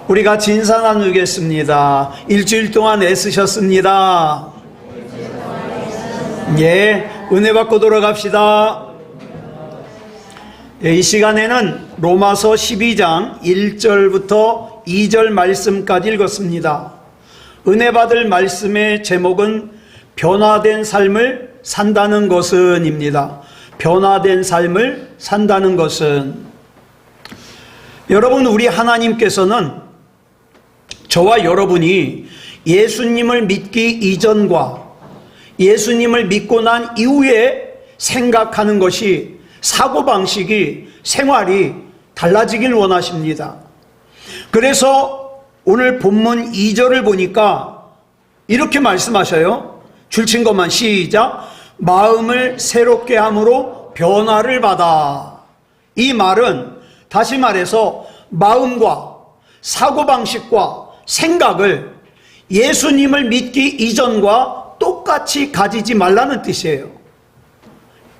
우리가 진사 나누겠습니다. 일주일 동안 애쓰셨습니다. 예, 은혜 받고 돌아갑시다. 이 시간에는 로마서 12장 1절부터 2절 말씀까지 읽었습니다. 은혜 받을 말씀의 제목은 변화된 삶을 산다는 것은 입니다. 변화된 삶을 산다는 것은. 여러분, 우리 하나님께서는 저와 여러분이 예수님을 믿기 이전과 예수님을 믿고 난 이후에 생각하는 것이, 사고방식이, 생활이 달라지길 원하십니다. 그래서 오늘 본문 2절을 보니까 이렇게 말씀하셔요. 줄친 것만 시작. 마음을 새롭게 함으로 변화를 받아. 이 말은 다시 말해서 마음과 사고방식과 생각을 예수님을 믿기 이전과 똑같이 가지지 말라는 뜻이에요.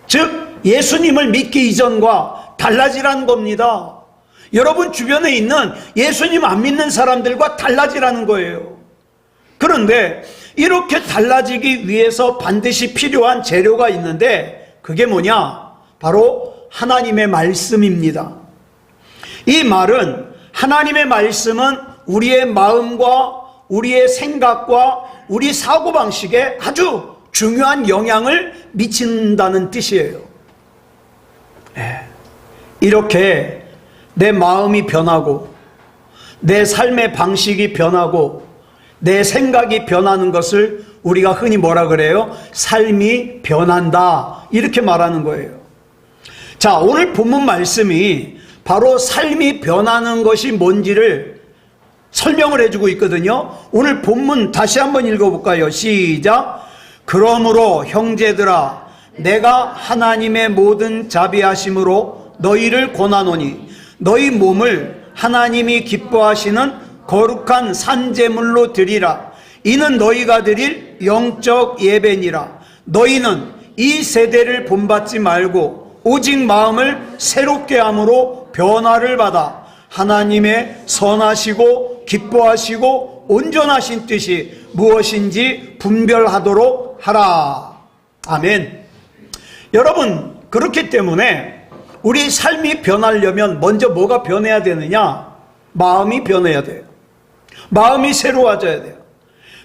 즉 예수님을 믿기 이전과 달라지라는 겁니다. 여러분 주변에 있는 예수님 안 믿는 사람들과 달라지라는 거예요. 그런데 이렇게 달라지기 위해서 반드시 필요한 재료가 있는데 그게 뭐냐? 바로 하나님의 말씀입니다. 이 말은, 하나님의 말씀은 우리의 마음과 우리의 생각과 우리 사고방식에 아주 중요한 영향을 미친다는 뜻이에요. 이렇게 내 마음이 변하고 내 삶의 방식이 변하고 내 생각이 변하는 것을 우리가 흔히 뭐라 그래요? 삶이 변한다, 이렇게 말하는 거예요. 자, 오늘 본문 말씀이 바로 삶이 변하는 것이 뭔지를 설명을 해주고 있거든요. 오늘 본문 다시 한번 읽어볼까요? 시작. 그러므로 형제들아, 내가 하나님의 모든 자비하심으로 너희를 권하노니 너희 몸을 하나님이 기뻐하시는 거룩한 산제물로 드리라. 이는 너희가 드릴 영적 예배니라. 너희는 이 세대를 본받지 말고 오직 마음을 새롭게 함으로 변화를 받아 하나님의 선하시고 기뻐하시고 온전하신 뜻이 무엇인지 분별하도록 하라. 아멘. 여러분, 그렇기 때문에 우리 삶이 변하려면 먼저 뭐가 변해야 되느냐? 마음이 변해야 돼요. 마음이 새로워져야 돼요.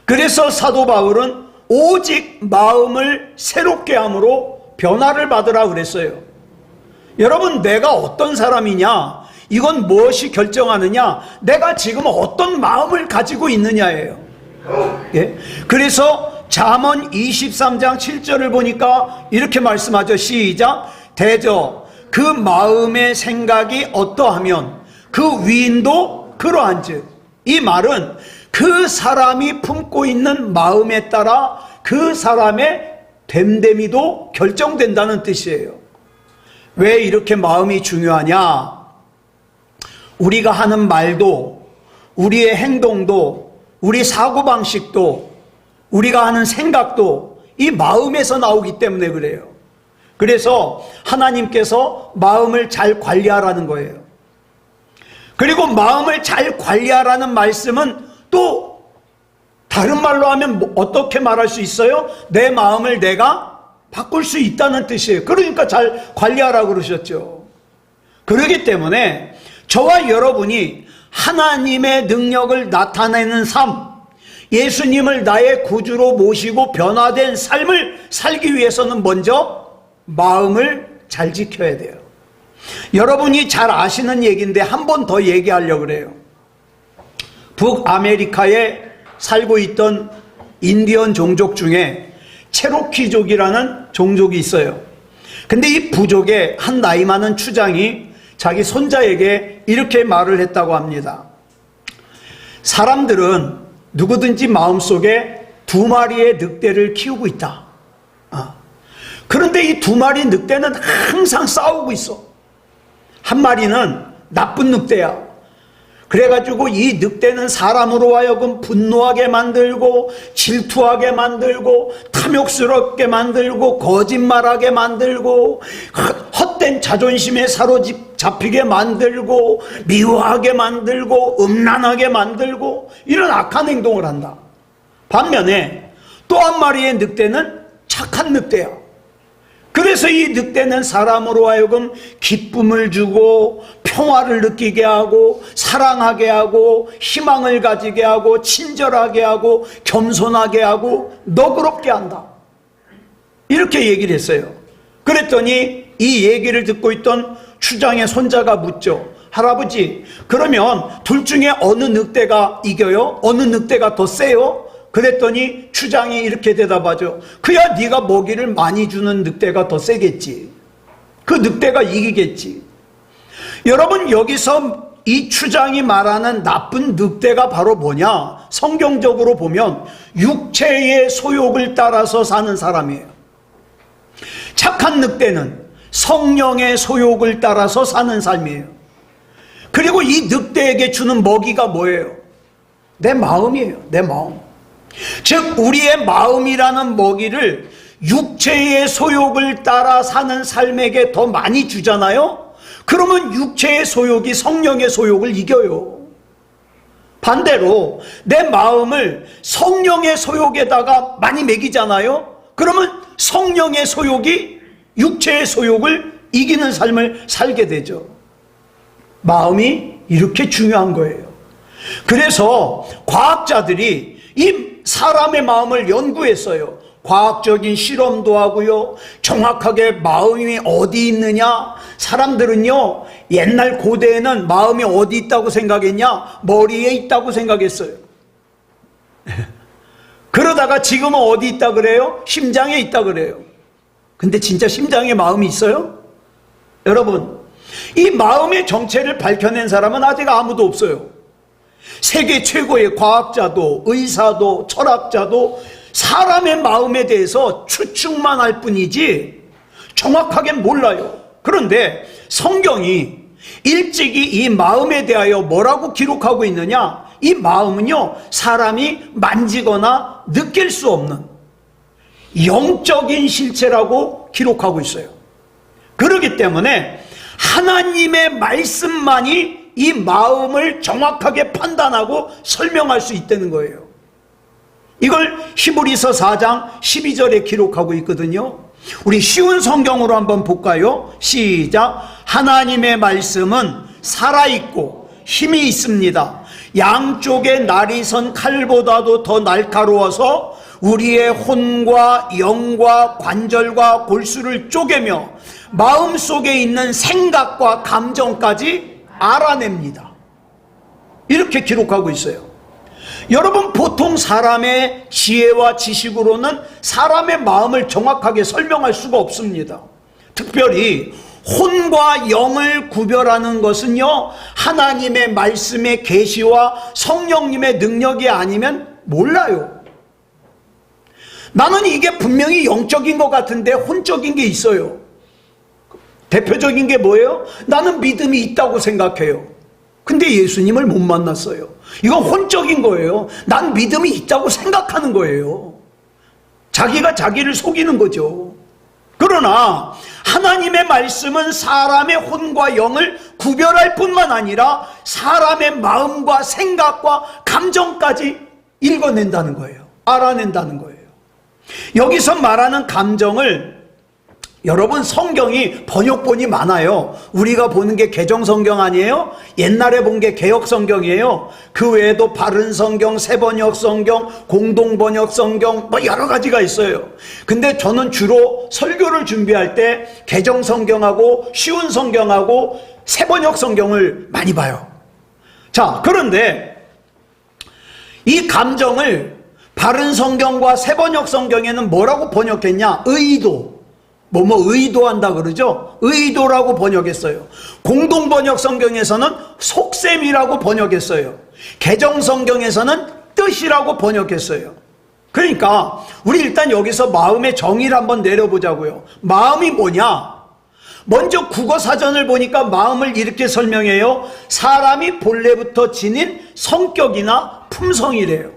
그래서 사도 바울은 오직 마음을 새롭게 함으로 변화를 받으라 그랬어요. 여러분, 내가 어떤 사람이냐, 이건 무엇이 결정하느냐? 내가 지금 어떤 마음을 가지고 있느냐예요. 예? 그래서 잠언 23장 7절을 보니까 이렇게 말씀하죠. 시작. 대저 그 마음의 생각이 어떠하면 그 위인도 그러한즉. 이 말은 그 사람이 품고 있는 마음에 따라 그 사람의 됨됨이도 결정된다는 뜻이에요. 왜 이렇게 마음이 중요하냐? 우리가 하는 말도, 우리의 행동도, 우리 사고방식도, 우리가 하는 생각도 이 마음에서 나오기 때문에 그래요. 그래서 하나님께서 마음을 잘 관리하라는 거예요. 그리고 마음을 잘 관리하라는 말씀은 또 다른 말로 하면 어떻게 말할 수 있어요? 내 마음을 내가 바꿀 수 있다는 뜻이에요. 그러니까 잘 관리하라고 그러셨죠. 그렇기 때문에 저와 여러분이 하나님의 능력을 나타내는 삶, 예수님을 나의 구주로 모시고 변화된 삶을 살기 위해서는 먼저 마음을 잘 지켜야 돼요. 여러분이 잘 아시는 얘기인데 한 번 더 얘기하려고 그래요. 북아메리카에 살고 있던 인디언 종족 중에 체로키족이라는 종족이 있어요. 근데 이 부족의 한 나이 많은 추장이 자기 손자에게 이렇게 말을 했다고 합니다. 사람들은 누구든지 마음속에 2마리의 늑대를 키우고 있다. 그런데 이 2마리 늑대는 항상 싸우고 있어. 한 마리는 나쁜 늑대야. 그래가지고 이 늑대는 사람으로 하여금 분노하게 만들고 질투하게 만들고 탐욕스럽게 만들고 거짓말하게 만들고 헛된 자존심에 사로잡히게 만들고 미워하게 만들고 음란하게 만들고 이런 악한 행동을 한다. 반면에 또 한 마리의 늑대는 착한 늑대야. 그래서 이 늑대는 사람으로 하여금 기쁨을 주고 평화를 느끼게 하고 사랑하게 하고 희망을 가지게 하고 친절하게 하고 겸손하게 하고 너그럽게 한다. 이렇게 얘기를 했어요. 그랬더니 이 얘기를 듣고 있던 추장의 손자가 묻죠. 할아버지, 그러면 둘 중에 어느 늑대가 이겨요? 어느 늑대가 더 세요? 그랬더니 추장이 이렇게 대답하죠. 그야 네가 먹이를 많이 주는 늑대가 더 세겠지. 그 늑대가 이기겠지. 여러분, 여기서 이 추장이 말하는 나쁜 늑대가 바로 뭐냐? 성경적으로 보면 육체의 소욕을 따라서 사는 사람이에요. 착한 늑대는 성령의 소욕을 따라서 사는 삶이에요. 그리고 이 늑대에게 주는 먹이가 뭐예요? 내 마음이에요. 내 마음. 즉 우리의 마음이라는 먹이를 육체의 소욕을 따라 사는 삶에게 더 많이 주잖아요. 그러면 육체의 소욕이 성령의 소욕을 이겨요. 반대로 내 마음을 성령의 소욕에다가 많이 먹이잖아요. 그러면 성령의 소욕이 육체의 소욕을 이기는 삶을 살게 되죠. 마음이 이렇게 중요한 거예요. 그래서 과학자들이 이 사람의 마음을 연구했어요. 과학적인 실험도 하고요. 정확하게 마음이 어디 있느냐. 사람들은요, 옛날 고대에는 마음이 어디 있다고 생각했냐? 머리에 있다고 생각했어요. 그러다가 지금은 어디 있다 그래요? 심장에 있다 그래요. 근데 진짜 심장에 마음이 있어요? 여러분, 이 마음의 정체를 밝혀낸 사람은 아직 아무도 없어요. 세계 최고의 과학자도 의사도 철학자도 사람의 마음에 대해서 추측만 할 뿐이지 정확하게 몰라요. 그런데 성경이 일찍이 이 마음에 대하여 뭐라고 기록하고 있느냐? 이 마음은요, 사람이 만지거나 느낄 수 없는 영적인 실체라고 기록하고 있어요. 그렇기 때문에 하나님의 말씀만이 이 마음을 정확하게 판단하고 설명할 수 있다는 거예요. 이걸 히브리서 4장 12절에 기록하고 있거든요. 우리 쉬운 성경으로 한번 볼까요? 시작. 하나님의 말씀은 살아있고 힘이 있습니다. 양쪽에 날이 선 칼보다도 더 날카로워서 우리의 혼과 영과 관절과 골수를 쪼개며 마음속에 있는 생각과 감정까지 알아냅니다. 이렇게 기록하고 있어요. 여러분, 보통 사람의 지혜와 지식으로는 사람의 마음을 정확하게 설명할 수가 없습니다. 특별히 혼과 영을 구별하는 것은요, 하나님의 말씀의 계시와 성령님의 능력이 아니면 몰라요. 나는 이게 분명히 영적인 것 같은데 혼적인 게 있어요. 대표적인 게 뭐예요? 나는 믿음이 있다고 생각해요. 근데 예수님을 못 만났어요. 이건 혼적인 거예요. 난 믿음이 있다고 생각하는 거예요. 자기가 자기를 속이는 거죠. 그러나 하나님의 말씀은 사람의 혼과 영을 구별할 뿐만 아니라 사람의 마음과 생각과 감정까지 읽어낸다는 거예요. 알아낸다는 거예요. 여기서 말하는 감정을, 여러분, 성경이 번역본이 많아요. 우리가 보는 게 개정성경 아니에요? 옛날에 본 게 개혁성경이에요. 그 외에도 바른성경, 새번역성경, 공동번역성경 뭐 여러 가지가 있어요. 근데 저는 주로 설교를 준비할 때 개정성경하고 쉬운 성경하고 새번역성경을 많이 봐요. 자, 그런데 이 감정을 바른성경과 새번역성경에는 뭐라고 번역했냐? 의도. 의도한다 그러죠? 의도라고 번역했어요. 공동번역 성경에서는 속셈이라고 번역했어요. 개정성경에서는 뜻이라고 번역했어요. 그러니까 우리 일단 여기서 마음의 정의를 한번 내려보자고요. 마음이 뭐냐? 먼저 국어사전을 보니까 마음을 이렇게 설명해요. 사람이 본래부터 지닌 성격이나 품성이래요.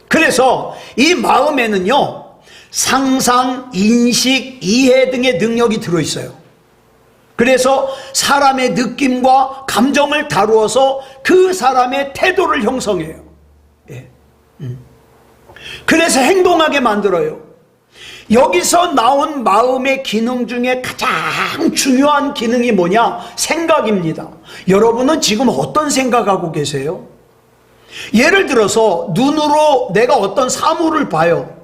그래서 이 마음에는요, 상상, 인식, 이해 등의 능력이 들어있어요. 그래서 사람의 느낌과 감정을 다루어서 그 사람의 태도를 형성해요. 예. 그래서 행동하게 만들어요. 여기서 나온 마음의 기능 중에 가장 중요한 기능이 뭐냐? 생각입니다. 여러분은 지금 어떤 생각하고 계세요? 예를 들어서 눈으로 내가 어떤 사물을 봐요.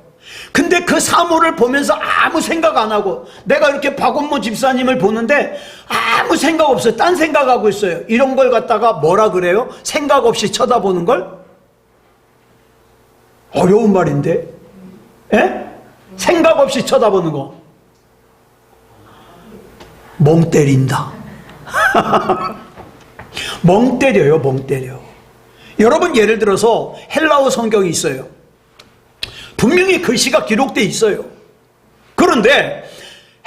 근데 그 사물을 보면서 아무 생각 안 하고, 내가 이렇게 박원모 집사님을 보는데 아무 생각 없어요. 딴 생각하고 있어요. 이런 걸 갖다가 뭐라 그래요? 생각 없이 쳐다보는 걸? 어려운 말인데, 예? 생각 없이 쳐다보는 거. 멍 때린다. 멍 때려요, 멍 때려. 여러분, 예를 들어서 헬라어 성경이 있어요. 분명히 글씨가 기록되어 있어요. 그런데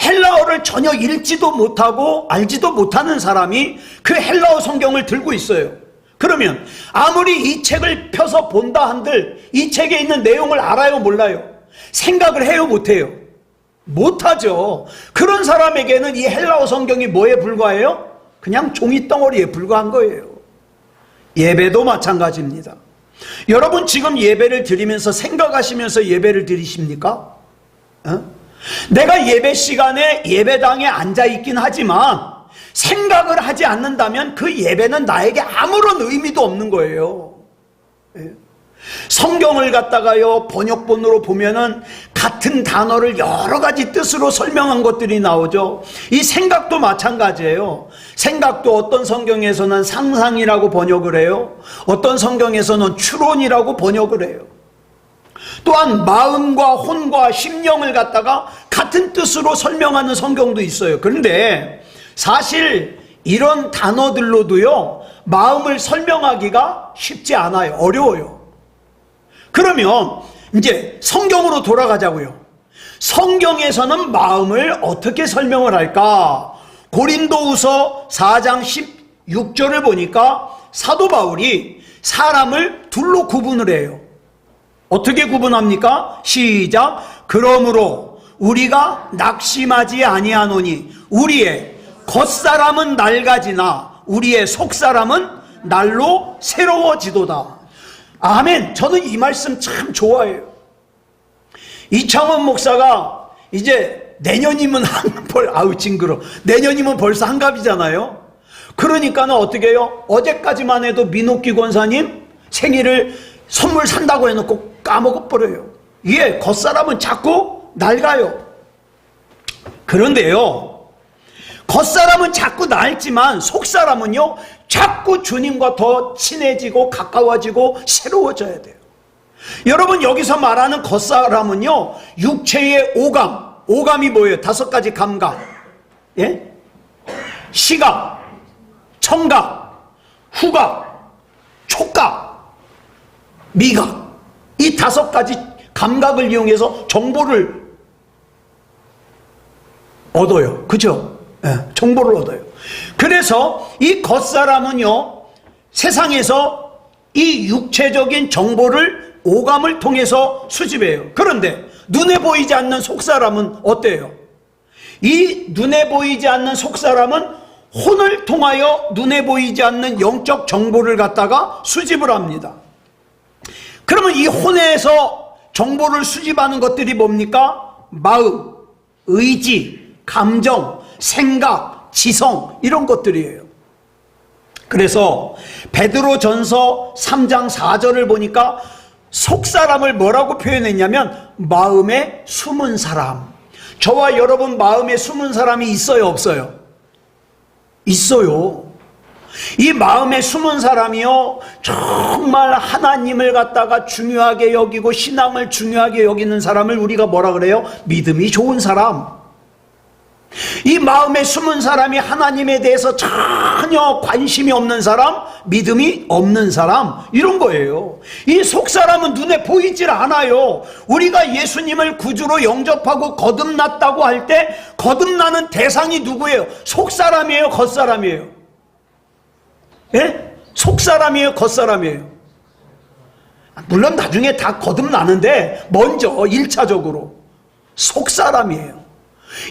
헬라어를 전혀 읽지도 못하고 알지도 못하는 사람이 그 헬라어 성경을 들고 있어요. 그러면 아무리 이 책을 펴서 본다 한들 이 책에 있는 내용을 알아요, 몰라요? 생각을 해요, 못해요? 못하죠. 그런 사람에게는 이 헬라어 성경이 뭐에 불과해요? 그냥 종이덩어리에 불과한 거예요. 예배도 마찬가지입니다. 여러분, 지금 예배를 드리면서 생각하시면서 예배를 드리십니까? 내가 예배 시간에 예배당에 앉아있긴 하지만 생각을 하지 않는다면 그 예배는 나에게 아무런 의미도 없는 거예요. 성경을 갖다가요, 번역본으로 보면은 같은 단어를 여러 가지 뜻으로 설명한 것들이 나오죠. 이 생각도 마찬가지예요. 생각도 어떤 성경에서는 상상이라고 번역을 해요. 어떤 성경에서는 추론이라고 번역을 해요. 또한 마음과 혼과 심령을 갖다가 같은 뜻으로 설명하는 성경도 있어요. 그런데 사실 이런 단어들로도요, 마음을 설명하기가 쉽지 않아요. 어려워요. 그러면 이제 성경으로 돌아가자고요. 성경에서는 마음을 어떻게 설명을 할까? 고린도후서 4장 16절을 보니까 사도 바울이 사람을 둘로 구분을 해요. 어떻게 구분합니까? 시작. 그러므로 우리가 낙심하지 아니하노니 우리의 겉사람은 낡아지나 우리의 속사람은 날로 새로워지도다. 아멘. 저는 이 말씀 참 좋아해요. 이창원 목사가 이제 내년이면 아우 징그러. 내년이면 벌써 한갑이잖아요. 그러니까는 어떻게 해요? 어제까지만 해도 민옥기 권사님 생일을 선물 산다고 해놓고 까먹어버려요. 예, 겉사람은 자꾸 낡아요. 그런데요, 겉사람은 자꾸 낡지만 속사람은요, 자꾸 주님과 더 친해지고 가까워지고 새로워져야 돼요. 여러분, 여기서 말하는 겉사람은요, 육체의 오감. 오감이 뭐예요? 5가지 감각. 예? 시각, 청각, 후각, 촉각, 미각. 이 5가지 감각을 이용해서 정보를 얻어요. 그죠? 예, 정보를 얻어요. 그래서 이 겉사람은요, 세상에서 이 육체적인 정보를 오감을 통해서 수집해요. 그런데 눈에 보이지 않는 속사람은 어때요? 이 눈에 보이지 않는 속사람은 혼을 통하여 눈에 보이지 않는 영적 정보를 갖다가 수집을 합니다. 그러면 이 혼에서 정보를 수집하는 것들이 뭡니까? 마음, 의지, 감정, 생각, 지성, 이런 것들이에요. 그래서 베드로전서 3장 4절을 보니까 속사람을 뭐라고 표현했냐면 마음에 숨은 사람. 저와 여러분 마음에 숨은 사람이 있어요, 없어요? 있어요. 이 마음에 숨은 사람이요, 정말 하나님을 갖다가 중요하게 여기고 신앙을 중요하게 여기는 사람을 우리가 뭐라 그래요? 믿음이 좋은 사람. 이 마음에 숨은 사람이 하나님에 대해서 전혀 관심이 없는 사람, 믿음이 없는 사람, 이런 거예요. 이 속사람은 눈에 보이질 않아요. 우리가 예수님을 구주로 영접하고 거듭났다고 할 때 거듭나는 대상이 누구예요? 속사람이에요, 겉사람이에요? 예? 속사람이에요, 겉사람이에요? 물론 나중에 다 거듭나는데 먼저 1차적으로 속사람이에요.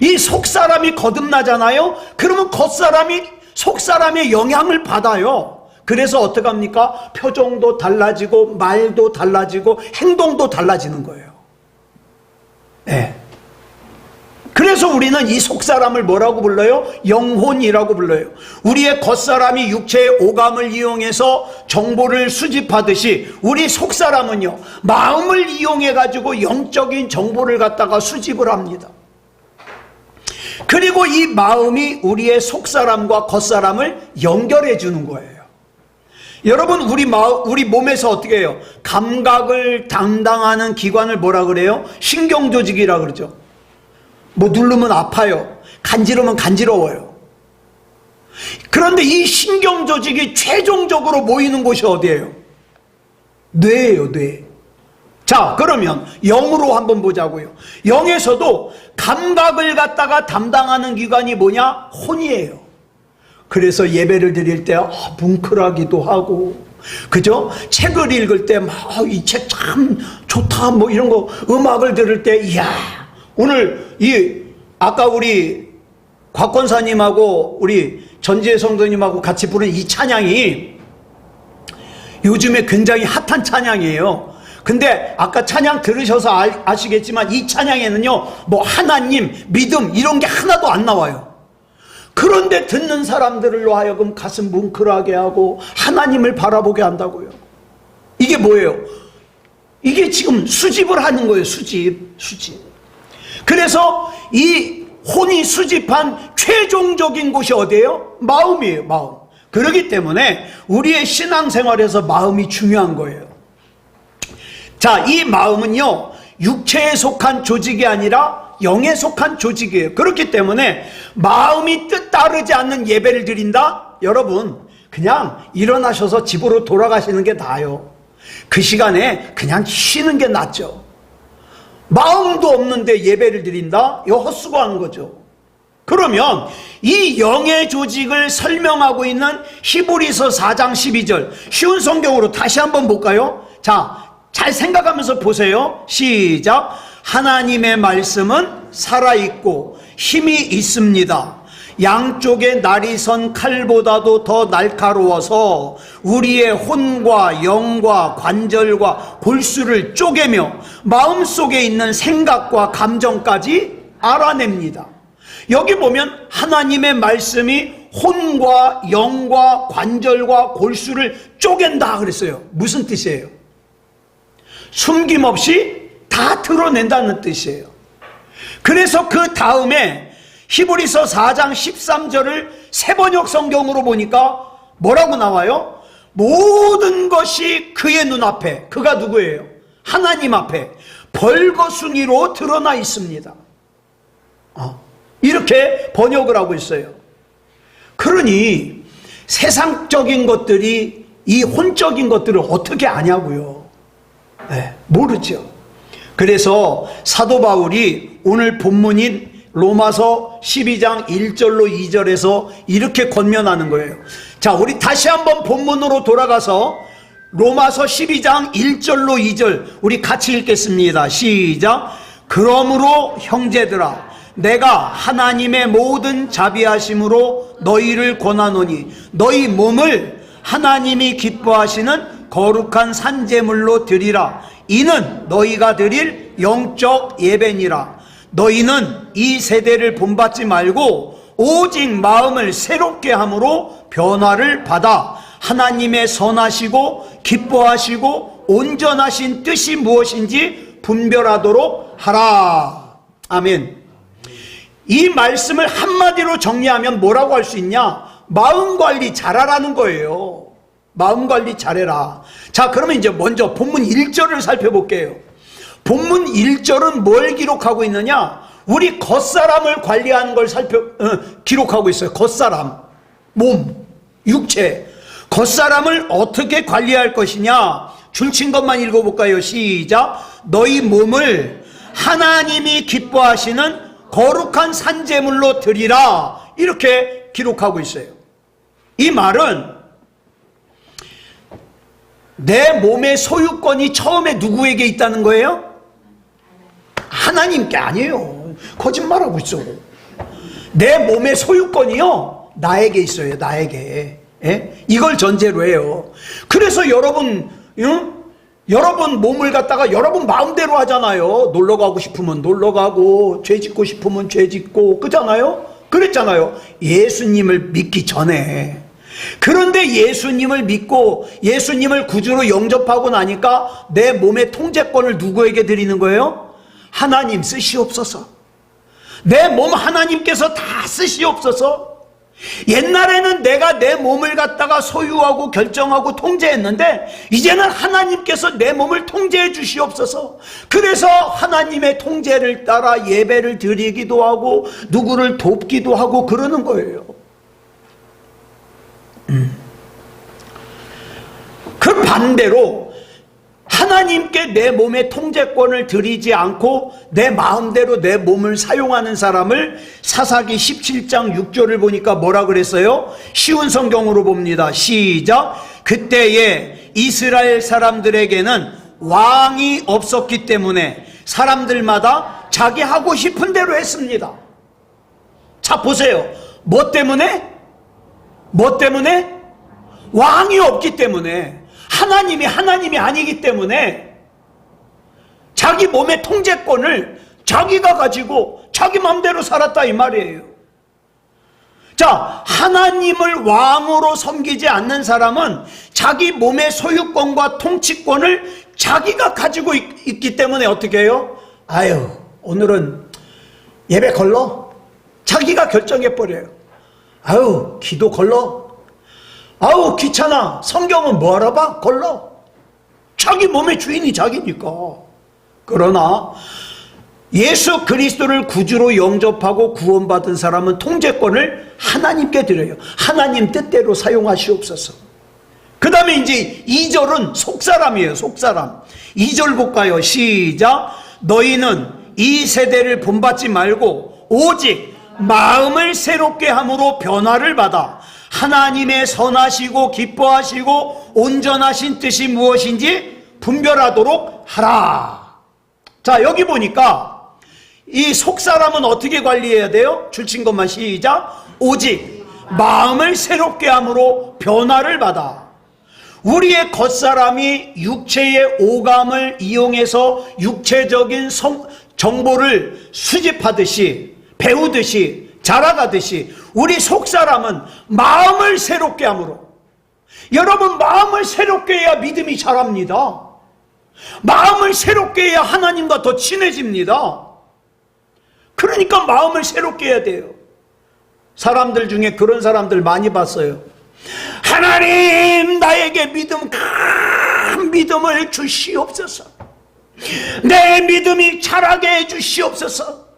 이 속사람이 거듭나잖아요. 그러면 겉사람이 속사람의 영향을 받아요. 그래서 어떡합니까? 표정도 달라지고 말도 달라지고 행동도 달라지는 거예요. 네. 그래서 우리는 이 속사람을 뭐라고 불러요? 영혼이라고 불러요. 우리의 겉사람이 육체의 오감을 이용해서 정보를 수집하듯이 우리 속사람은요, 마음을 이용해 가지고 영적인 정보를 갖다가 수집을 합니다. 그리고 이 마음이 우리의 속사람과 겉사람을 연결해 주는 거예요. 여러분, 우리 몸에서 어떻게 해요? 감각을 담당하는 기관을 뭐라 그래요? 신경조직이라 그러죠. 뭐 누르면 아파요. 간지르면 간지러워요. 그런데 이 신경조직이 최종적으로 모이는 곳이 어디예요? 뇌예요, 뇌. 자, 그러면 영으로 한번 보자고요. 영에서도 감각을 갖다가 담당하는 기관이 뭐냐? 혼이에요. 그래서 예배를 드릴 때 뭉클하기도 하고, 그죠? 책을 읽을 때 이 책 참 좋다 뭐 이런 거, 음악을 들을 때 이야, 오늘 아까 우리 곽권사님하고 우리 전지혜 성도님하고 같이 부른 이 찬양이 요즘에 굉장히 핫한 찬양이에요. 근데 아까 찬양 들으셔서 아시겠지만 이 찬양에는요, 뭐 하나님, 믿음 이런 게 하나도 안 나와요. 그런데 듣는 사람들로 하여금 가슴 뭉클하게 하고 하나님을 바라보게 한다고요. 이게 뭐예요? 이게 지금 수집을 하는 거예요. 수집. 그래서 이 혼이 수집한 최종적인 곳이 어디예요? 마음이에요, 마음. 그렇기 때문에 우리의 신앙생활에서 마음이 중요한 거예요. 자, 이 마음은요, 육체에 속한 조직이 아니라 영에 속한 조직이에요. 그렇기 때문에 마음이 뜻 따르지 않는 예배를 드린다? 여러분, 그냥 일어나셔서 집으로 돌아가시는 게 나아요. 그 시간에 그냥 쉬는 게 낫죠. 마음도 없는데 예배를 드린다? 이거 헛수고하는 거죠. 그러면 이 영의 조직을 설명하고 있는 히브리서 4장 12절, 쉬운 성경으로 다시 한번 볼까요? 자, 잘 생각하면서 보세요. 시작. 하나님의 말씀은 살아있고 힘이 있습니다. 양쪽에 날이 선 칼보다도 더 날카로워서 우리의 혼과 영과 관절과 골수를 쪼개며 마음속에 있는 생각과 감정까지 알아냅니다. 여기 보면 하나님의 말씀이 혼과 영과 관절과 골수를 쪼갠다 그랬어요. 무슨 뜻이에요? 숨김없이 다 드러낸다는 뜻이에요. 그래서 그 다음에 히브리서 4장 13절을 새번역 성경으로 보니까 뭐라고 나와요? 모든 것이 그의 눈앞에, 그가 누구예요? 하나님 앞에 벌거숭이로 드러나 있습니다. 이렇게 번역을 하고 있어요. 그러니 세상적인 것들이 이 혼적인 것들을 어떻게 아냐고요? 네, 모르죠. 그래서 사도 바울이 오늘 본문인 로마서 12장 1절로 2절에서 이렇게 권면하는 거예요. 자, 우리 다시 한번 본문으로 돌아가서 로마서 12장 1절로 2절 우리 같이 읽겠습니다. 시작. 그러므로 형제들아, 내가 하나님의 모든 자비하심으로 너희를 권하노니 너희 몸을 하나님이 기뻐하시는 거룩한 산제물로 드리라. 이는 너희가 드릴 영적 예배니라. 너희는 이 세대를 본받지 말고 오직 마음을 새롭게 함으로 변화를 받아 하나님의 선하시고 기뻐하시고 온전하신 뜻이 무엇인지 분별하도록 하라. 아멘. 이 말씀을 한마디로 정리하면 뭐라고 할 수 있냐? 마음 관리 잘하라는 거예요. 마음 관리 잘해라. 자, 그러면 이제 먼저 본문 1절을 살펴볼게요. 본문 1절은 뭘 기록하고 있느냐? 우리 겉사람을 관리하는 걸 기록하고 있어요. 겉사람, 몸, 육체. 겉사람을 어떻게 관리할 것이냐? 줄친 것만 읽어볼까요? 시작. 너희 몸을 하나님이 기뻐하시는 거룩한 산제물로 드리라. 이렇게 기록하고 있어요. 이 말은 내 몸의 소유권이 처음에 누구에게 있다는 거예요? 하나님께. 아니에요. 거짓말하고 있어. 내 몸의 소유권이요, 나에게 있어요. 나에게. 예? 이걸 전제로 해요. 그래서 여러분 몸을 갖다가 여러분 마음대로 하잖아요. 놀러 가고 싶으면 놀러 가고, 죄 짓고 싶으면 죄 짓고, 그잖아요? 그랬잖아요. 예수님을 믿기 전에. 그런데 예수님을 믿고 예수님을 구주로 영접하고 나니까 내 몸의 통제권을 누구에게 드리는 거예요? 하나님 쓰시옵소서. 내 몸 하나님께서 다 쓰시옵소서. 옛날에는 내가 내 몸을 갖다가 소유하고 결정하고 통제했는데 이제는 하나님께서 내 몸을 통제해 주시옵소서. 그래서 하나님의 통제를 따라 예배를 드리기도 하고 누구를 돕기도 하고 그러는 거예요. 그 반대로 하나님께 내 몸의 통제권을 드리지 않고 내 마음대로 내 몸을 사용하는 사람을 사사기 17장 6절을 보니까 뭐라 그랬어요? 쉬운 성경으로 봅니다. 시작. 그때에 이스라엘 사람들에게는 왕이 없었기 때문에 사람들마다 자기 하고 싶은 대로 했습니다. 자, 보세요. 뭐 때문에? 뭐 때문에? 왕이 없기 때문에, 하나님이 아니기 때문에 자기 몸의 통제권을 자기가 가지고 자기 마음대로 살았다 이 말이에요. 자, 하나님을 왕으로 섬기지 않는 사람은 자기 몸의 소유권과 통치권을 자기가 가지고 있기 때문에 어떻게 해요? 아유, 오늘은 예배 걸러? 자기가 결정해버려요. 아유, 기도 걸러? 아우, 귀찮아. 성경은 뭐 알아봐? 걸러. 자기 몸의 주인이 자기니까. 그러나 예수 그리스도를 구주로 영접하고 구원받은 사람은 통제권을 하나님께 드려요. 하나님 뜻대로 사용하시옵소서. 그 다음에 이제 2절은 속사람이에요. 속사람. 2절 볼까요? 시작. 너희는 이 세대를 본받지 말고 오직 마음을 새롭게 함으로 변화를 받아 하나님의 선하시고 기뻐하시고 온전하신 뜻이 무엇인지 분별하도록 하라. 자, 여기 보니까 이 속사람은 어떻게 관리해야 돼요? 줄친 것만 시작. 오직 마음을 새롭게 함으로 변화를 받아. 우리의 겉사람이 육체의 오감을 이용해서 육체적인 정보를 수집하듯이, 배우듯이, 자라가듯이 우리 속사람은 마음을 새롭게 함으로. 여러분, 마음을 새롭게 해야 믿음이 자랍니다. 마음을 새롭게 해야 하나님과 더 친해집니다. 그러니까 마음을 새롭게 해야 돼요. 사람들 중에 그런 사람들 많이 봤어요. 하나님, 나에게 큰 믿음을 주시옵소서. 내 믿음이 자라게 해주시옵소서.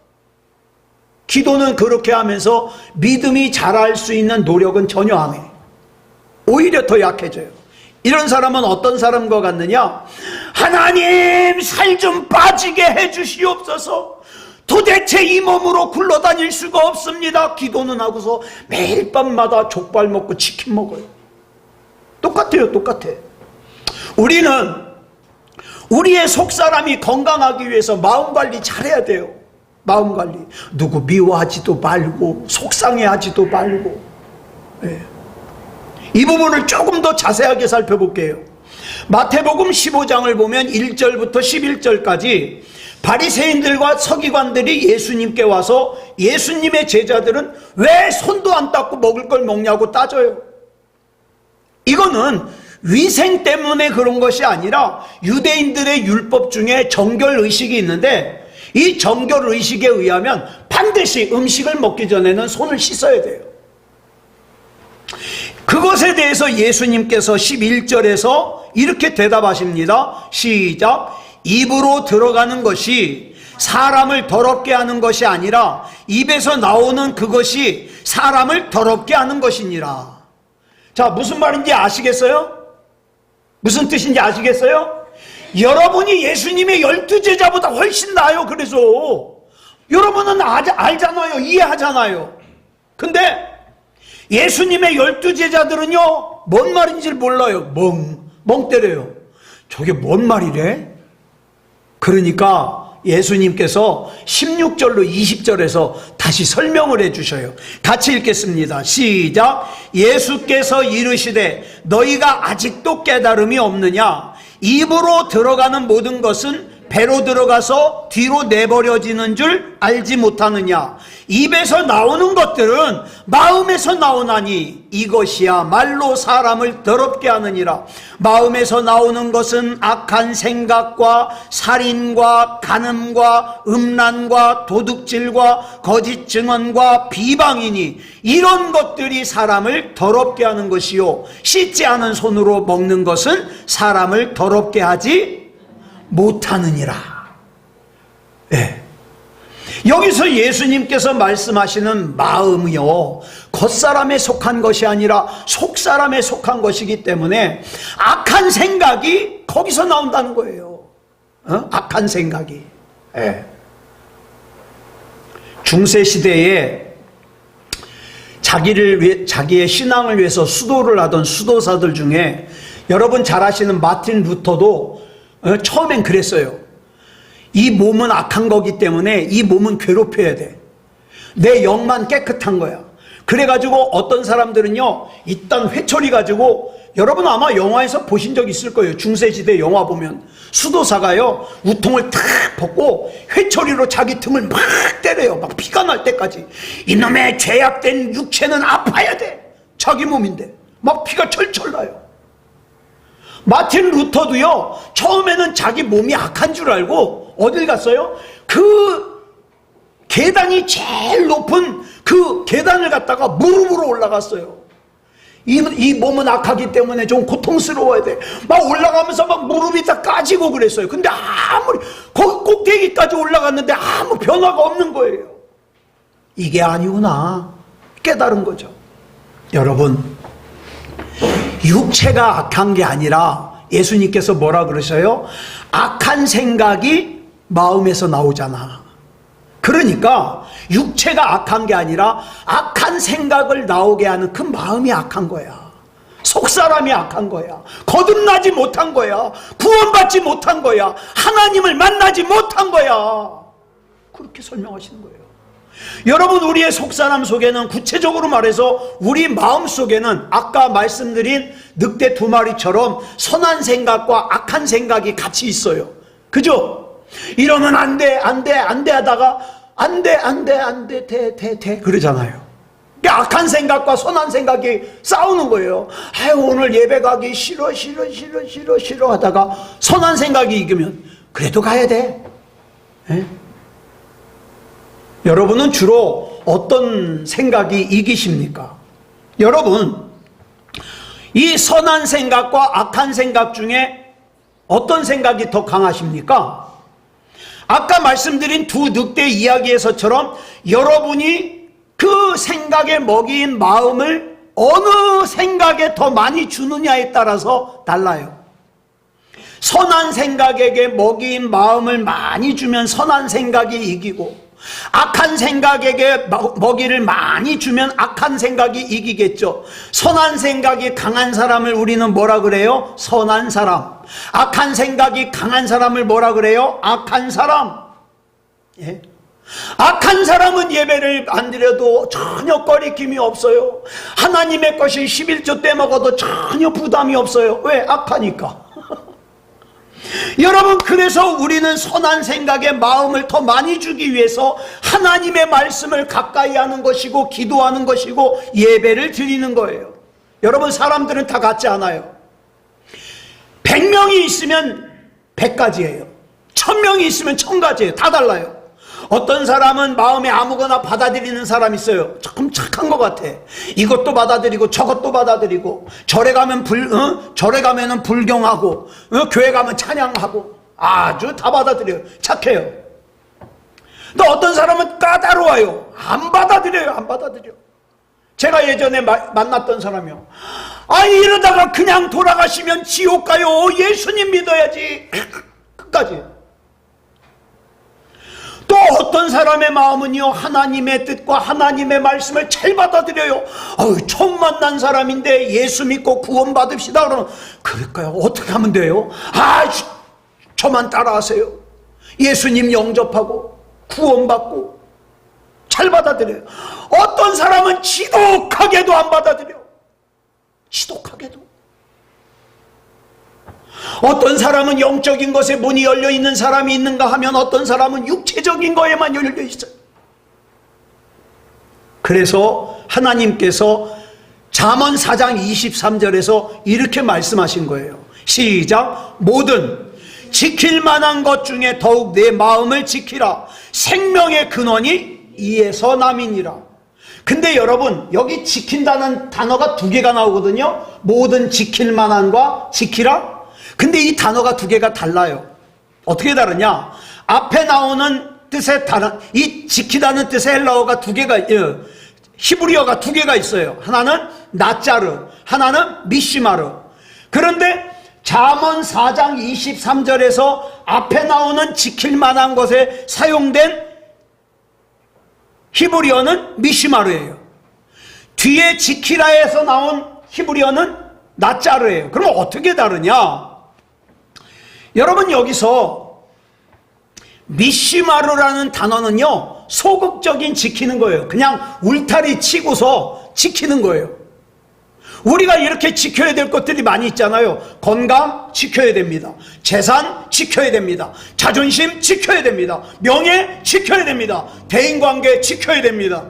기도는 그렇게 하면서 믿음이 자랄 수 있는 노력은 전혀 안 해. 오히려 더 약해져요. 이런 사람은 어떤 사람과 같느냐? 하나님, 살 좀 빠지게 해주시옵소서. 도대체 이 몸으로 굴러다닐 수가 없습니다. 기도는 하고서 매일 밤마다 족발 먹고 치킨 먹어요. 똑같아요. 똑같아. 우리는 우리의 속사람이 건강하기 위해서 마음관리 잘해야 돼요. 마음관리. 누구 미워하지도 말고 속상해하지도 말고. 네. 이 부분을 조금 더 자세하게 살펴볼게요. 마태복음 15장을 보면 1절부터 11절까지 바리새인들과 서기관들이 예수님께 와서 예수님의 제자들은 왜 손도 안 닦고 먹을 걸 먹냐고 따져요. 이거는 위생 때문에 그런 것이 아니라 유대인들의 율법 중에 정결의식이 있는데 이 정결의식에 의하면 반드시 음식을 먹기 전에는 손을 씻어야 돼요. 그것에 대해서 예수님께서 11절에서 이렇게 대답하십니다. 시작. 입으로 들어가는 것이 사람을 더럽게 하는 것이 아니라 입에서 나오는 그것이 사람을 더럽게 하는 것이니라. 자, 무슨 말인지 아시겠어요? 무슨 뜻인지 아시겠어요? 여러분이 예수님의 12제자보다 훨씬 나아요. 그래서 여러분은 알잖아요. 이해하잖아요. 근데 예수님의 12제자들은요 뭔 말인지 몰라요. 멍 때려요. 저게 뭔 말이래? 그러니까 예수님께서 16절로 20절에서 다시 설명을 해주셔요. 같이 읽겠습니다. 시작. 예수께서 이르시되 너희가 아직도 깨달음이 없느냐? 입으로 들어가는 모든 것은 배로 들어가서 뒤로 내버려지는 줄 알지 못하느냐? 입에서 나오는 것들은 마음에서 나오나니 이것이야말로 사람을 더럽게 하느니라. 마음에서 나오는 것은 악한 생각과 살인과 간음과 음란과 도둑질과 거짓 증언과 비방이니 이런 것들이 사람을 더럽게 하는 것이요 씻지 않은 손으로 먹는 것은 사람을 더럽게 하지 못하느니라. 예. 여기서 예수님께서 말씀하시는 마음이요 겉사람에 속한 것이 아니라 속사람에 속한 것이기 때문에 악한 생각이 거기서 나온다는 거예요. 악한 생각이. 예. 중세시대에 자기의 신앙을 위해서 수도를 하던 수도사들 중에 여러분 잘 아시는 마틴 루터도 처음엔 그랬어요. 이 몸은 악한 거기 때문에 이 몸은 괴롭혀야 돼. 내 영만 깨끗한 거야. 그래가지고 어떤 사람들은요 이딴 회초리 가지고, 여러분 아마 영화에서 보신 적 있을 거예요. 중세시대 영화 보면 수도사가요 우통을 탁 벗고 회초리로 자기 등을 막 때려요. 막 피가 날 때까지. 이놈의 죄악된 육체는 아파야 돼. 자기 몸인데 막 피가 철철 나요. 마틴 루터도요 처음에는 자기 몸이 악한 줄 알고 어딜 갔어요? 그 계단이 제일 높은 그 계단을 갔다가 무릎으로 올라갔어요. 이 몸은 악하기 때문에 좀 고통스러워야 돼. 막 올라가면서 막 무릎이 다 까지고 그랬어요. 근데 아무리 거기 꼭대기까지 올라갔는데 아무 변화가 없는 거예요. 이게 아니구나 깨달은 거죠. 여러분, 육체가 악한 게 아니라 예수님께서 뭐라 그러셔요? 악한 생각이 마음에서 나오잖아. 그러니까 육체가 악한 게 아니라 악한 생각을 나오게 하는 그 마음이 악한 거야. 속사람이 악한 거야. 거듭나지 못한 거야. 구원받지 못한 거야. 하나님을 만나지 못한 거야. 그렇게 설명하시는 거예요. 여러분, 우리의 속사람 속에는, 구체적으로 말해서 우리 마음 속에는 아까 말씀드린 늑대 2마리처럼 선한 생각과 악한 생각이 같이 있어요. 그죠? 이러면 안 돼 하다가 안 돼 돼 그러잖아요. 악한 생각과 선한 생각이 싸우는 거예요. 아유, 오늘 예배 가기 싫어 하다가 선한 생각이 이기면 그래도 가야 돼. 에? 여러분은 주로 어떤 생각이 이기십니까? 여러분, 이 선한 생각과 악한 생각 중에 어떤 생각이 더 강하십니까? 아까 말씀드린 두 늑대 이야기에서처럼 여러분이 그 생각에 먹인 마음을 어느 생각에 더 많이 주느냐에 따라서 달라요. 선한 생각에게 먹인 마음을 많이 주면 선한 생각이 이기고, 악한 생각에게 먹이를 많이 주면 악한 생각이 이기겠죠. 선한 생각이 강한 사람을 우리는 뭐라 그래요? 선한 사람. 악한 생각이 강한 사람을 뭐라 그래요? 악한 사람. 예? 악한 사람은 예배를 안 드려도 전혀 꺼리낌이 없어요. 하나님의 것이 11조 때 먹어도 전혀 부담이 없어요. 왜? 악하니까. 여러분, 그래서 우리는 선한 생각에 마음을 더 많이 주기 위해서 하나님의 말씀을 가까이 하는 것이고 기도하는 것이고 예배를 드리는 거예요. 여러분, 사람들은 다 같지 않아요. 100명이 있으면 100가지예요. 1000명이 있으면 1000가지예요. 다 달라요. 어떤 사람은 마음에 아무거나 받아들이는 사람 있어요. 조금 착한 것 같아. 이것도 받아들이고 저것도 받아들이고, 절에 가면 절에 가면은 불경하고, 교회 가면 찬양하고, 아주 다 받아들여요. 착해요. 또 어떤 사람은 까다로워요. 안 받아들여요. 안 받아들여. 제가 예전에 만났던 사람이요. 아니 이러다가 그냥 돌아가시면 지옥 가요. 예수님 믿어야지. 끝까지. 또 어떤 사람의 마음은요, 하나님의 뜻과 하나님의 말씀을 잘 받아들여요. 처음 만난 사람인데 예수 믿고 구원 받읍시다. 그러면 그럴까요? 어떻게 하면 돼요? 저만 따라하세요. 예수님 영접하고 구원받고 잘 받아들여요. 어떤 사람은 지독하게도 안 받아들여. 지독하게도. 어떤 사람은 영적인 것에 문이 열려 있는 사람이 있는가 하면 어떤 사람은 육체적인 거에만 열려 있어요. 그래서 하나님께서 잠언 4장 23절에서 이렇게 말씀하신 거예요. 시작. 모든 지킬 만한 것 중에 더욱 내 마음을 지키라. 생명의 근원이 이에서 남이니라. 근데 여러분, 여기 지킨다는 단어가 두 개가 나오거든요. 모든 지킬 만한과 지키라. 근데 이 단어가 두 개가 달라요. 어떻게 다르냐? 앞에 나오는 뜻의 단어, 이 지키다는 뜻의 헬라어가 두 개가, 히브리어가 두 개가 있어요. 하나는 나짜르, 하나는 미시마르. 그런데 잠언 4장 23절에서 앞에 나오는 지킬 만한 것에 사용된 히브리어는 미시마르예요. 뒤에 지키라에서 나온 히브리어는 나짜르예요. 그럼 어떻게 다르냐? 여러분, 여기서 미시마르라는 단어는요, 소극적인 지키는 거예요. 그냥 울타리 치고서 지키는 거예요. 우리가 이렇게 지켜야 될 것들이 많이 있잖아요. 건강 지켜야 됩니다. 재산 지켜야 됩니다. 자존심 지켜야 됩니다. 명예 지켜야 됩니다. 대인관계 지켜야 됩니다.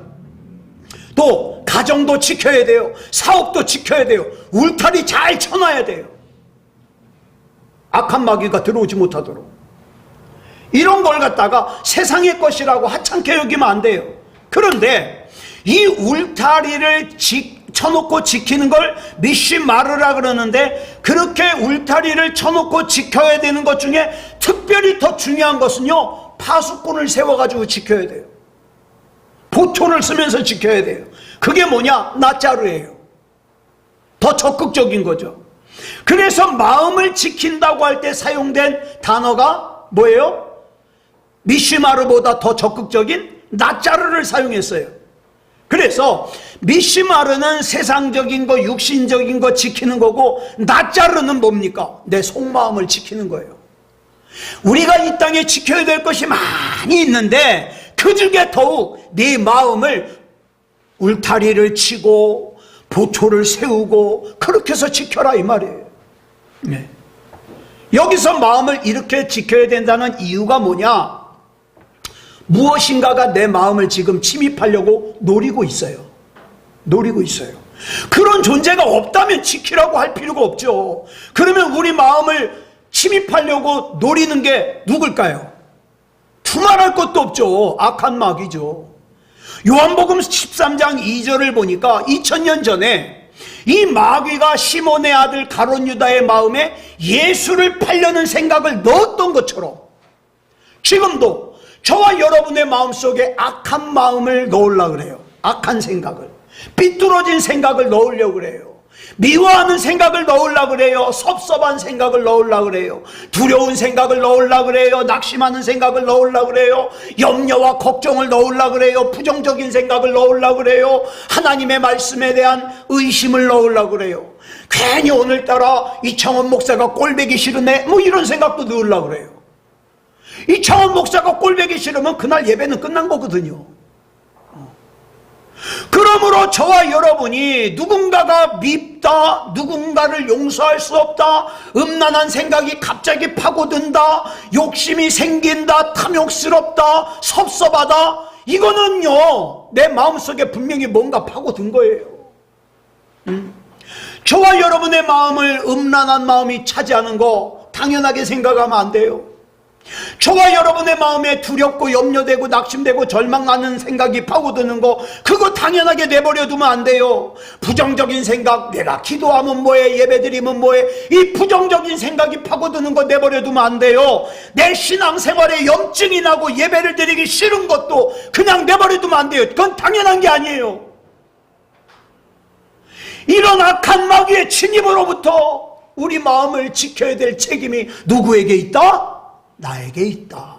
또 가정도 지켜야 돼요. 사업도 지켜야 돼요. 울타리 잘 쳐놔야 돼요. 악한 마귀가 들어오지 못하도록. 이런 걸 갖다가 세상의 것이라고 하찮게 여기면 안 돼요. 그런데 이 울타리를 쳐놓고 지키는 걸 미시마르라 그러는데, 그렇게 울타리를 쳐놓고 지켜야 되는 것 중에 특별히 더 중요한 것은요, 파수꾼을 세워가지고 지켜야 돼요. 보초를 쓰면서 지켜야 돼요. 그게 뭐냐? 나짜르예요. 더 적극적인 거죠. 그래서 마음을 지킨다고 할 때 사용된 단어가 뭐예요? 미시마르보다 더 적극적인 나짜르를 사용했어요. 그래서 미시마르는 세상적인 거, 육신적인 거 지키는 거고, 나짜르는 뭡니까? 내 속마음을 지키는 거예요. 우리가 이 땅에 지켜야 될 것이 많이 있는데 그 중에 더욱 네 마음을 울타리를 치고 보초를 세우고 그렇게 해서 지켜라 이 말이에요. 네. 여기서 마음을 이렇게 지켜야 된다는 이유가 뭐냐? 무엇인가가 내 마음을 지금 침입하려고 노리고 있어요. 노리고 있어요. 그런 존재가 없다면 지키라고 할 필요가 없죠. 그러면 우리 마음을 침입하려고 노리는 게 누굴까요? 두말할 것도 없죠. 악한 마귀죠. 요한복음 13장 2절을 보니까 2000년 전에 이 마귀가 시몬의 아들 가룟 유다의 마음에 예수를 팔려는 생각을 넣었던 것처럼 지금도 저와 여러분의 마음속에 악한 마음을 넣으려고 그래요. 악한 생각을, 삐뚤어진 생각을 넣으려고 그래요. 미워하는 생각을 넣으려고 그래요. 섭섭한 생각을 넣으려고 그래요. 두려운 생각을 넣으려고 그래요. 낙심하는 생각을 넣으려고 그래요. 염려와 걱정을 넣으려고 그래요. 부정적인 생각을 넣으려고 그래요. 하나님의 말씀에 대한 의심을 넣으려고 그래요. 괜히 오늘따라 이창원 목사가 꼴보기 싫으네, 뭐 이런 생각도 넣으려고 그래요. 이창원 목사가 꼴보기 싫으면 그날 예배는 끝난 거거든요. 그러므로 저와 여러분이 누군가가 밉다, 누군가를 용서할 수 없다, 음란한 생각이 갑자기 파고든다, 욕심이 생긴다, 탐욕스럽다, 섭섭하다, 이거는요 내 마음속에 분명히 뭔가 파고든 거예요. 저와 여러분의 마음을 음란한 마음이 차지하는 거 당연하게 생각하면 안 돼요. 저와 여러분의 마음에 두렵고 염려되고 낙심되고 절망하는 생각이 파고드는 거, 그거 당연하게 내버려 두면 안 돼요. 부정적인 생각, 내가 기도하면 뭐해, 예배드리면 뭐해, 이 부정적인 생각이 파고드는 거 내버려 두면 안 돼요. 내 신앙생활에 염증이 나고 예배를 드리기 싫은 것도 그냥 내버려 두면 안 돼요. 그건 당연한 게 아니에요. 이런 악한 마귀의 침입으로부터 우리 마음을 지켜야 될 책임이 누구에게 있다? 나에게 있다.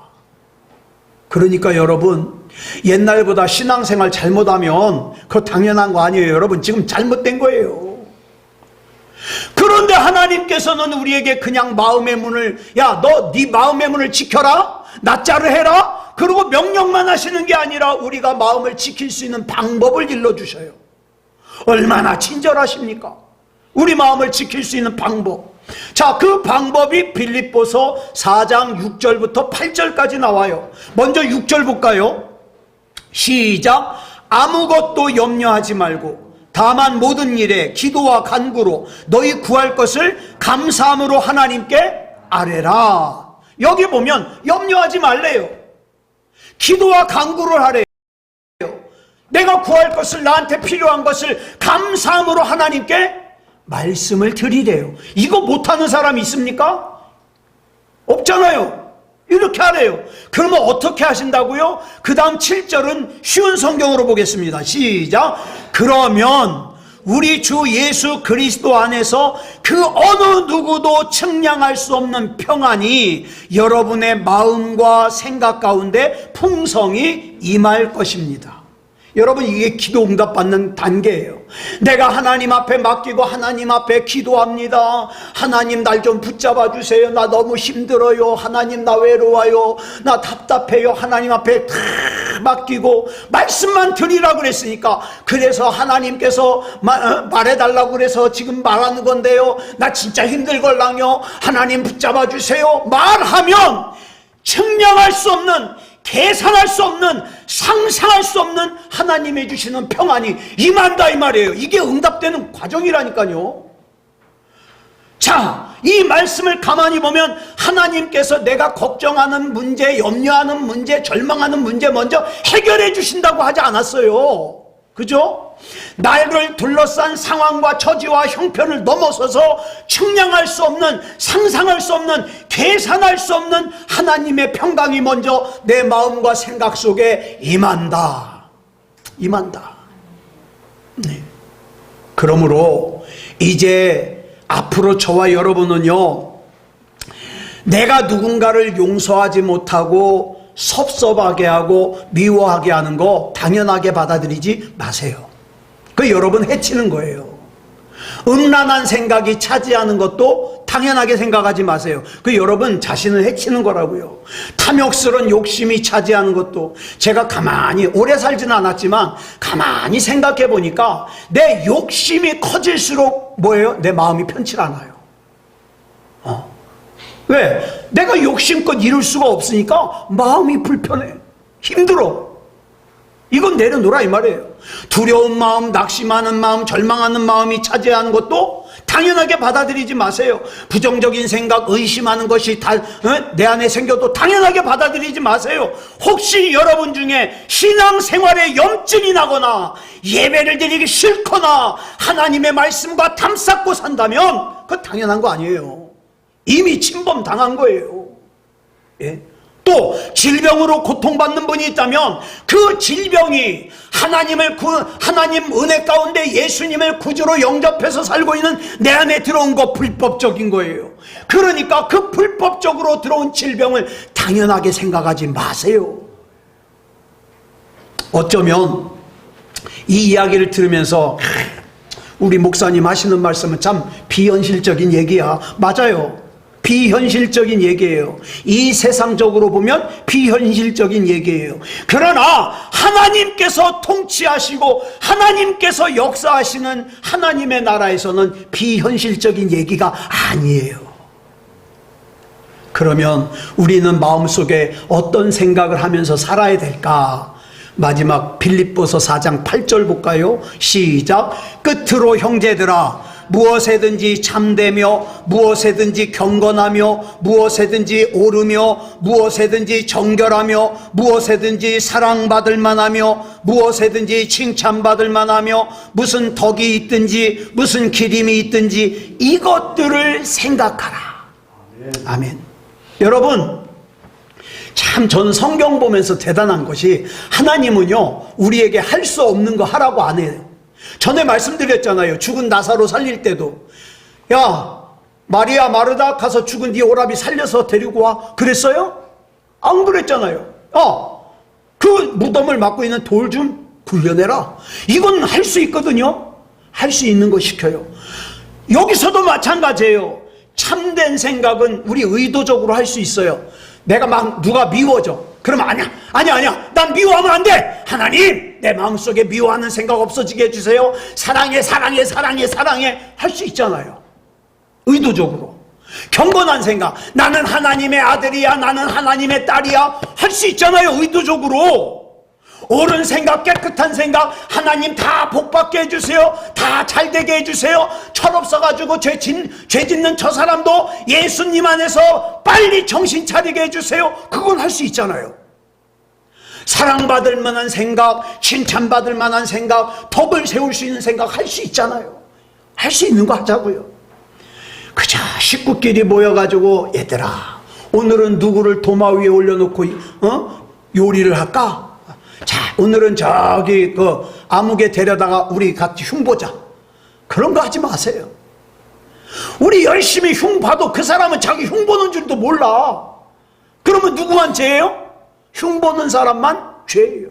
그러니까 여러분, 옛날보다 신앙생활 잘못하면 그거 당연한 거 아니에요. 여러분, 지금 잘못된 거예요. 그런데 하나님께서는 우리에게 그냥 마음의 문을, 야, 너 네 마음의 문을 지켜라, 낫자를 해라, 그리고 명령만 하시는 게 아니라 우리가 마음을 지킬 수 있는 방법을 일러주셔요. 얼마나 친절하십니까? 우리 마음을 지킬 수 있는 방법. 자, 그 방법이 빌립보서 4장 6절부터 8절까지 나와요. 먼저 6절 볼까요? 시작. 아무것도 염려하지 말고 다만 모든 일에 기도와 간구로 너희 구할 것을 감사함으로 하나님께 아뢰라. 여기 보면 염려하지 말래요. 기도와 간구를 하래요. 내가 구할 것을, 나한테 필요한 것을 감사함으로 하나님께 말씀을 드리래요. 이거 못하는 사람이 있습니까? 없잖아요. 이렇게 하래요. 그러면 어떻게 하신다고요? 그 다음 7절은 쉬운 성경으로 보겠습니다. 시작. 그러면 우리 주 예수 그리스도 안에서 그 어느 누구도 측량할 수 없는 평안이 여러분의 마음과 생각 가운데 풍성히 임할 것입니다. 여러분, 이게 기도 응답받는 단계예요. 내가 하나님 앞에 맡기고 하나님 앞에 기도합니다. 하나님, 날 좀 붙잡아 주세요. 나 너무 힘들어요. 하나님, 나 외로워요. 나 답답해요. 하나님 앞에 다 맡기고 말씀만 드리라고 그랬으니까, 그래서 하나님께서 말해달라고 그래서 지금 말하는 건데요. 나 진짜 힘들걸랑요. 하나님 붙잡아 주세요. 말하면 측량할 수 없는, 계산할 수 없는, 상상할 수 없는 하나님이 주시는 평안이 임한다 이 말이에요. 이게 응답되는 과정이라니까요. 자, 이 말씀을 가만히 보면 하나님께서 내가 걱정하는 문제, 염려하는 문제, 절망하는 문제 먼저 해결해 주신다고 하지 않았어요. 그죠? 나를 둘러싼 상황과 처지와 형편을 넘어서서 측량할 수 없는, 상상할 수 없는, 계산할 수 없는 하나님의 평강이 먼저 내 마음과 생각 속에 임한다. 임한다. 네. 그러므로 이제 앞으로 저와 여러분은요, 내가 누군가를 용서하지 못하고 섭섭하게 하고 미워하게 하는 거 당연하게 받아들이지 마세요. 그 여러분 해치는 거예요. 음란한 생각이 차지하는 것도 당연하게 생각하지 마세요. 그 여러분 자신을 해치는 거라고요. 탐욕스러운 욕심이 차지하는 것도, 제가 가만히 오래 살지는 않았지만 가만히 생각해 보니까 내 욕심이 커질수록 뭐예요? 내 마음이 편치 않아요. 왜? 내가 욕심껏 이룰 수가 없으니까 마음이 불편해. 힘들어. 이건 내려놓으라 이 말이에요. 두려운 마음, 낙심하는 마음, 절망하는 마음이 차지하는 것도 당연하게 받아들이지 마세요. 부정적인 생각, 의심하는 것이 내 안에 생겨도 당연하게 받아들이지 마세요. 혹시 여러분 중에 신앙생활에 염증이 나거나 예배를 드리기 싫거나 하나님의 말씀과 담쌓고 산다면 그건 당연한 거 아니에요. 이미 침범 당한 거예요. 예? 또 질병으로 고통받는 분이 있다면 그 질병이 하나님 은혜 가운데 예수님을 구주로 영접해서 살고 있는 내 안에 들어온 거 불법적인 거예요. 그러니까 그 불법적으로 들어온 질병을 당연하게 생각하지 마세요. 어쩌면 이 이야기를 들으면서 우리 목사님 하시는 말씀은 참 비현실적인 얘기야. 맞아요. 비현실적인 얘기예요. 이 세상적으로 보면 비현실적인 얘기예요. 그러나 하나님께서 통치하시고 하나님께서 역사하시는 하나님의 나라에서는 비현실적인 얘기가 아니에요. 그러면 우리는 마음속에 어떤 생각을 하면서 살아야 될까? 마지막 빌립보서 4장 8절 볼까요? 시작. 끝으로 형제들아, 무엇에든지 참되며 무엇에든지 경건하며 무엇에든지 오르며 무엇에든지 정결하며 무엇에든지 사랑받을 만하며 무엇에든지 칭찬받을 만하며 무슨 덕이 있든지 무슨 기림이 있든지 이것들을 생각하라. 아멘. 여러분, 참 저는 성경 보면서 대단한 것이 하나님은요 우리에게 할 수 없는 거 하라고 안 해요. 전에 말씀드렸잖아요. 죽은 나사로 살릴 때도 야 마리아 마르다 가서 죽은 네 오라비 살려서 데리고 와 그랬어요? 안 그랬잖아요. 그 무덤을 막고 있는 돌 좀 굴려내라. 이건 할 수 있거든요. 할 수 있는 거 시켜요. 여기서도 마찬가지예요. 참된 생각은 우리 의도적으로 할 수 있어요. 내가 막 누가 미워져. 그러면 아니야. 난 미워하면 안 돼. 하나님, 내 마음속에 미워하는 생각 없어지게 해주세요. 사랑해. 할 수 있잖아요. 의도적으로. 경건한 생각. 나는 하나님의 아들이야. 나는 하나님의 딸이야. 할 수 있잖아요. 의도적으로. 옳은 생각, 깨끗한 생각, 하나님 다 복받게 해주세요. 다 잘되게 해주세요. 철없어가지고 죄 짓는 저 사람도 예수님 안에서 빨리 정신 차리게 해주세요. 그건 할 수 있잖아요. 사랑받을 만한 생각, 칭찬받을 만한 생각, 덕을 세울 수 있는 생각 할 수 있잖아요. 할 수 있는 거 하자고요. 그저 식구끼리 모여가지고 얘들아 오늘은 누구를 도마 위에 올려놓고 요리를 할까? 자, 오늘은 저기 그 아무개 데려다가 우리 같이 흉보자. 그런 거 하지 마세요. 우리 열심히 흉 봐도 그 사람은 자기 흉 보는 줄도 몰라. 그러면 누구만 죄예요? 흉 보는 사람만 죄예요.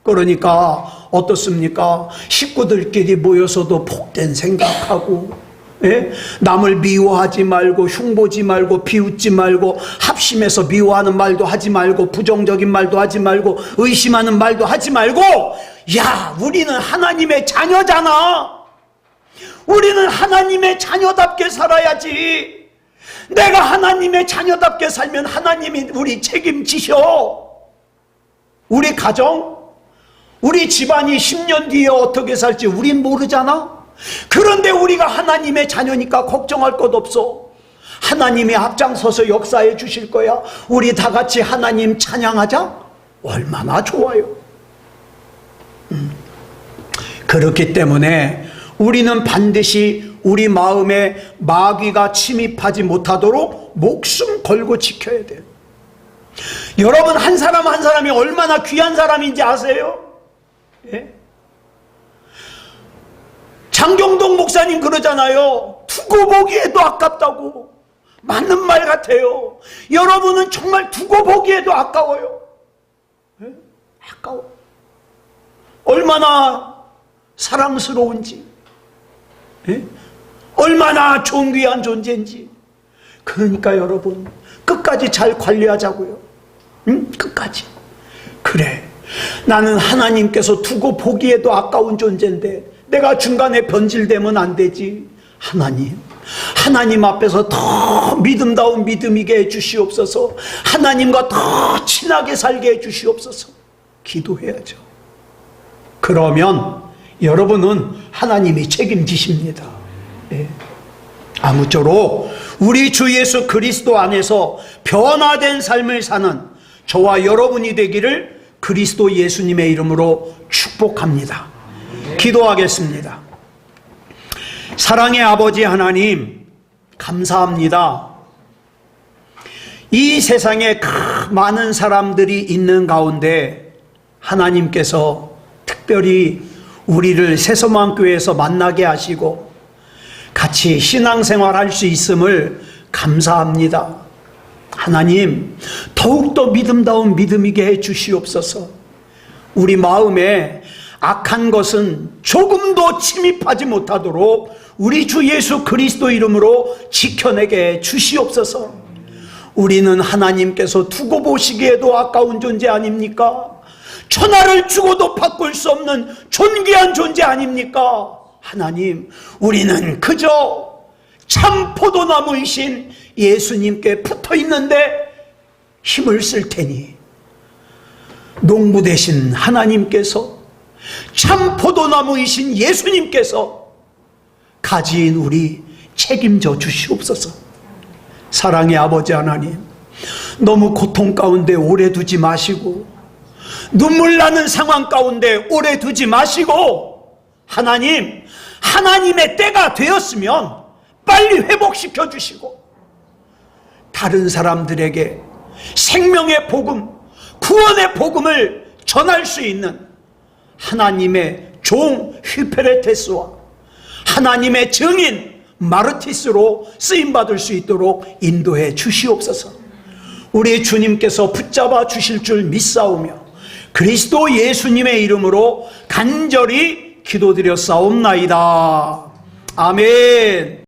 그러니까 어떻습니까? 식구들끼리 모여서도 복된 생각하고 남을 미워하지 말고 흉보지 말고 비웃지 말고 합심해서 미워하는 말도 하지 말고 부정적인 말도 하지 말고 의심하는 말도 하지 말고 야 우리는 하나님의 자녀잖아. 우리는 하나님의 자녀답게 살아야지. 내가 하나님의 자녀답게 살면 하나님이 우리 책임지셔. 우리 가정, 우리 집안이 10년 뒤에 어떻게 살지 우린 모르잖아. 그런데 우리가 하나님의 자녀니까 걱정할 것 없어. 하나님이 앞장서서 역사해 주실 거야. 우리 다 같이 하나님 찬양하자. 얼마나 좋아요. 그렇기 때문에 우리는 반드시 우리 마음에 마귀가 침입하지 못하도록 목숨 걸고 지켜야 돼요. 여러분 한 사람 한 사람이 얼마나 귀한 사람인지 아세요? 예? 장경동 목사님 그러잖아요. 두고 보기에도 아깝다고. 맞는 말 같아요. 여러분은 정말 두고 보기에도 아까워요. 네? 아까워. 얼마나 사랑스러운지, 네? 얼마나 존귀한 존재인지. 그러니까 여러분 끝까지 잘 관리하자고요. 응? 끝까지. 그래, 나는 하나님께서 두고 보기에도 아까운 존재인데 내가 중간에 변질되면 안 되지. 하나님 앞에서 더 믿음다운 믿음이게 해주시옵소서. 하나님과 더 친하게 살게 해주시옵소서. 기도해야죠. 그러면 여러분은 하나님이 책임지십니다. 네. 아무쪼록 우리 주 예수 그리스도 안에서 변화된 삶을 사는 저와 여러분이 되기를 그리스도 예수님의 이름으로 축복합니다. 기도하겠습니다. 사랑의 아버지 하나님, 감사합니다. 이 세상에 많은 사람들이 있는 가운데 하나님께서 특별히 우리를 새소망교회에서 만나게 하시고 같이 신앙생활 할 수 있음을 감사합니다. 하나님, 더욱더 믿음다운 믿음이게 해 주시옵소서. 우리 마음에 악한 것은 조금도 침입하지 못하도록 우리 주 예수 그리스도 이름으로 지켜내게 해 주시옵소서. 우리는 하나님께서 두고 보시기에도 아까운 존재 아닙니까? 천하를 주고도 바꿀 수 없는 존귀한 존재 아닙니까? 하나님, 우리는 그저 참 포도나무이신 예수님께 붙어 있는데 힘을 쓸 테니 농부 되신 하나님께서 참 포도나무이신 예수님께서 가지인 우리 책임져 주시옵소서. 사랑의 아버지 하나님, 너무 고통 가운데 오래 두지 마시고 눈물 나는 상황 가운데 오래 두지 마시고 하나님의 때가 되었으면 빨리 회복시켜 주시고 다른 사람들에게 생명의 복음, 구원의 복음을 전할 수 있는 하나님의 종 휘페레테스와 하나님의 증인 마르티스로 쓰임받을 수 있도록 인도해 주시옵소서. 우리 주님께서 붙잡아 주실 줄 믿사오며 그리스도 예수님의 이름으로 간절히 기도드렸사옵나이다. 아멘.